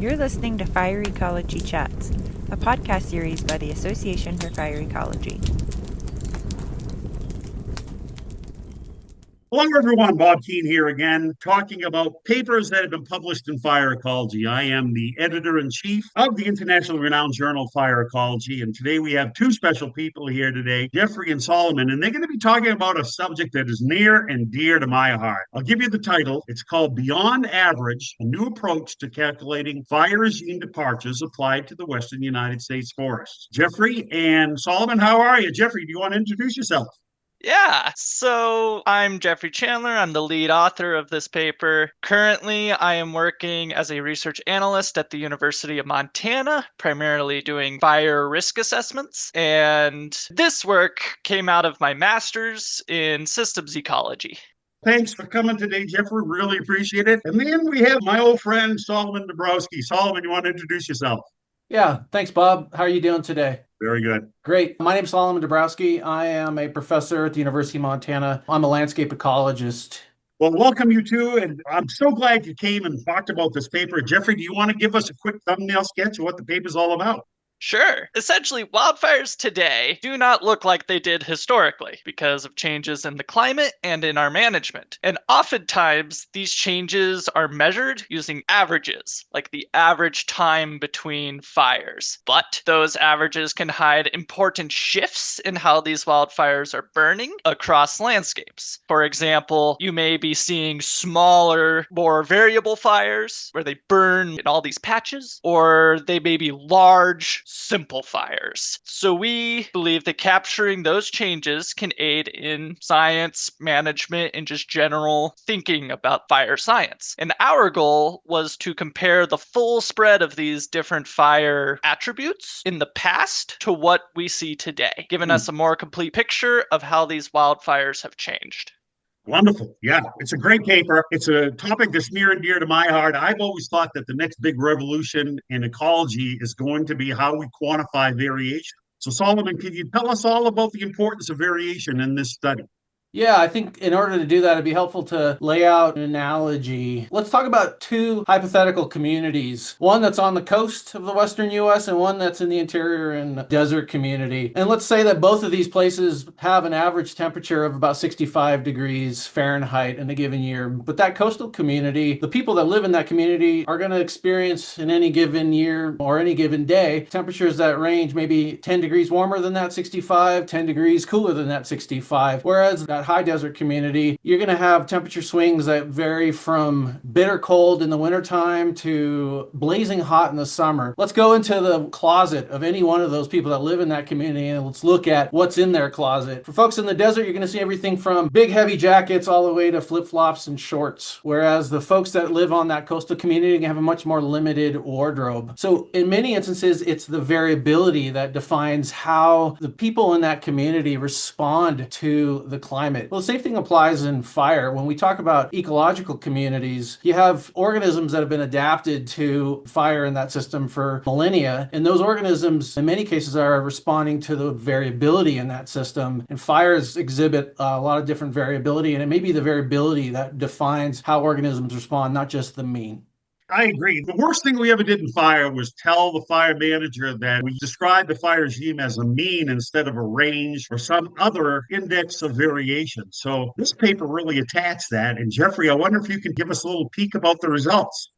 You're listening to Fire Ecology Chats, a podcast series by the Association for Fire Ecology. Hello, everyone. Bob Keane here again, talking about papers that have been published in Fire Ecology. I am the editor-in-chief of the internationally renowned journal Fire Ecology, and today we have two special people here today, Jeffrey and Solomon, and they're going to be talking about a subject that is near and dear to my heart. I'll give you the title. It's called Beyond Average, a new approach to calculating fire regime departures applied to the western United States forests. Jeffrey and Solomon, how are you? Jeffrey, do you want to introduce yourself? Yeah, so I'm Jeffrey Chandler. I'm the lead author of this paper. Currently, I am working as a research analyst at the University of Montana, primarily doing fire risk assessments. And this work came out of my master's in systems ecology. Thanks for coming today, Jeffrey. Really appreciate it. And then we have my old friend, Solomon Dobrowski. Solomon, you want to introduce yourself? Yeah, thanks, Bob. How are you doing today? Very good. Great. My name's Solomon Dobrowski. I am a professor at the University of Montana. I'm a landscape ecologist. Well, welcome you two, and I'm so glad you came and talked about this paper. Jeffrey, do you want to give us a quick thumbnail sketch of what the paper's all about? Sure. Essentially, wildfires today do not look like they did historically because of changes in the climate and in our management. And oftentimes, these changes are measured using averages, like the average time between fires. But those averages can hide important shifts in how these wildfires are burning across landscapes. For example, you may be seeing smaller, more variable fires where they burn in all these patches, or they may be large, simple fires. So we believe that capturing those changes can aid in science, management, and just general thinking about fire science. And our goal was to compare the full spread of these different fire attributes in the past to what we see today, giving us a more complete picture of how these wildfires have changed. Wonderful. Yeah, it's a great paper. It's a topic that's near and dear to my heart. I've always thought that the next big revolution in ecology is going to be how we quantify variation. So, Solomon, can you tell us all about the importance of variation in this study? Yeah, I think in order to do that, it'd be helpful to lay out an analogy. Let's talk about two hypothetical communities, one that's on the coast of the western US and one that's in the interior and desert community. And let's say that both of these places have an average temperature of about 65 degrees Fahrenheit in a given year. But that coastal community, the people that live in that community are going to experience in any given year or any given day temperatures that range maybe 10 degrees warmer than that 65, 10 degrees cooler than that 65. Whereas that high desert community, you're going to have temperature swings that vary from bitter cold in the wintertime to blazing hot in the summer. Let's go into the closet of any one of those people that live in that community and let's look at what's in their closet. For folks in the desert, you're going to see everything from big heavy jackets all the way to flip-flops and shorts. Whereas the folks that live on that coastal community have a much more limited wardrobe. So in many instances, it's the variability that defines how the people in that community respond to the climate. Well, the same thing applies in fire. When we talk about ecological communities, you have organisms that have been adapted to fire in that system for millennia. And those organisms, in many cases, are responding to the variability in that system. And fires exhibit a lot of different variability. And it may be the variability that defines how organisms respond, not just the mean. I agree. The worst thing we ever did in fire was tell the fire manager that we described the fire regime as a mean instead of a range or some other index of variation. So this paper really attacks that. And Jeffrey, I wonder if you can give us a little peek about the results.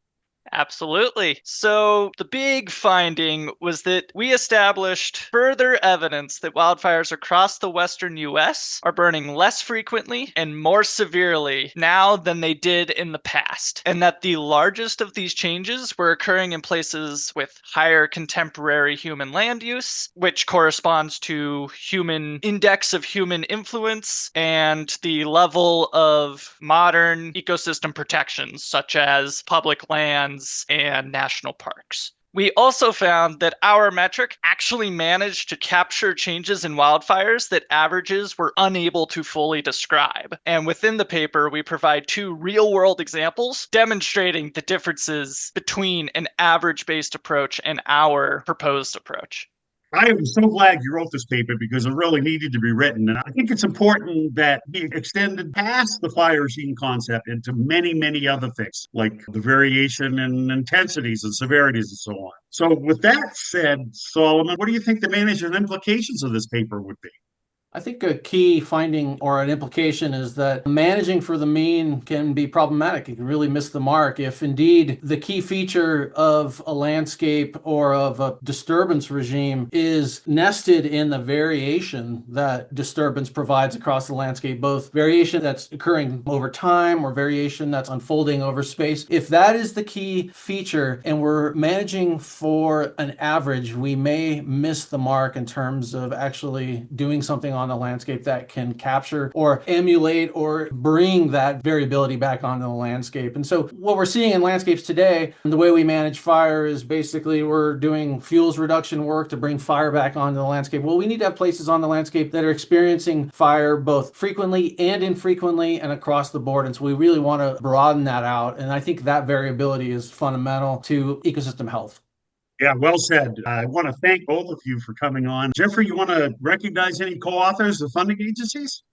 Absolutely. So the big finding was that we established further evidence that wildfires across the western US are burning less frequently and more severely now than they did in the past, and that the largest of these changes were occurring in places with higher contemporary human land use, which corresponds to human index of human influence and the level of modern ecosystem protections, such as public lands and national parks. We also found that our metric actually managed to capture changes in wildfires that averages were unable to fully describe. And within the paper, we provide two real-world examples demonstrating the differences between an average-based approach and our proposed approach. I am so glad you wrote this paper because it really needed to be written. And I think it's important that we extended past the fire regime concept into many, many other things, like the variation in intensities and severities and so on. So with that said, Solomon, what do you think the management implications of this paper would be? I think a key finding or an implication is that managing for the mean can be problematic. You can really miss the mark if indeed the key feature of a landscape or of a disturbance regime is nested in the variation that disturbance provides across the landscape, both variation that's occurring over time or variation that's unfolding over space. If that is the key feature and we're managing for an average, we may miss the mark in terms of actually doing something on the landscape that can capture or emulate or bring that variability back onto the landscape. And so what we're seeing in landscapes today, the way we manage fire is basically we're doing fuels reduction work to bring fire back onto the landscape. Well, we need to have places on the landscape that are experiencing fire both frequently and infrequently and across the board. And so we really want to broaden that out. And I think that variability is fundamental to ecosystem health. Yeah, well said. I want to thank both of you for coming on. Jeffrey, you want to recognize any co-authors of funding agencies?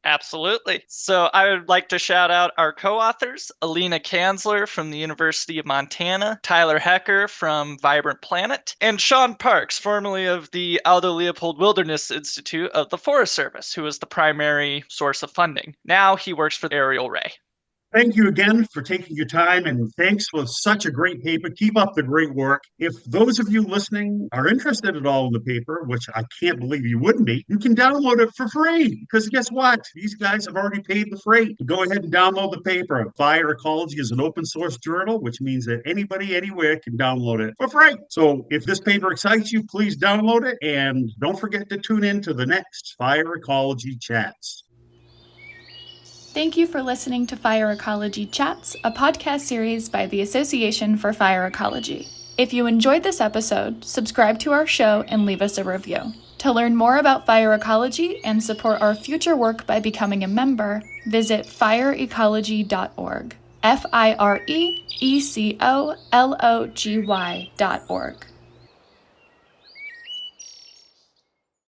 Absolutely. So I would like to shout out our co-authors, Alina Chandler from the University of Montana, Tyler Hecker from Vibrant Planet, and Sean Parks, formerly of the Aldo Leopold Wilderness Institute of the Forest Service, who was the primary source of funding. Now he works for Aerial Ray. Thank you again for taking your time, and thanks for such a great paper. Keep up the great work. If those of you listening are interested at all in the paper, which I can't believe you wouldn't be, you can download it for free because guess what? These guys have already paid the freight. Go ahead and download the paper. Fire Ecology is an open source journal, which means that anybody anywhere can download it for free. So if this paper excites you, please download it, and don't forget to tune in to the next Fire Ecology Chats. Thank you for listening to Fire Ecology Chats, a podcast series by the Association for Fire Ecology. If you enjoyed this episode, subscribe to our show and leave us a review. To learn more about fire ecology and support our future work by becoming a member, visit fireecology.org. FIREECOLOGY.org.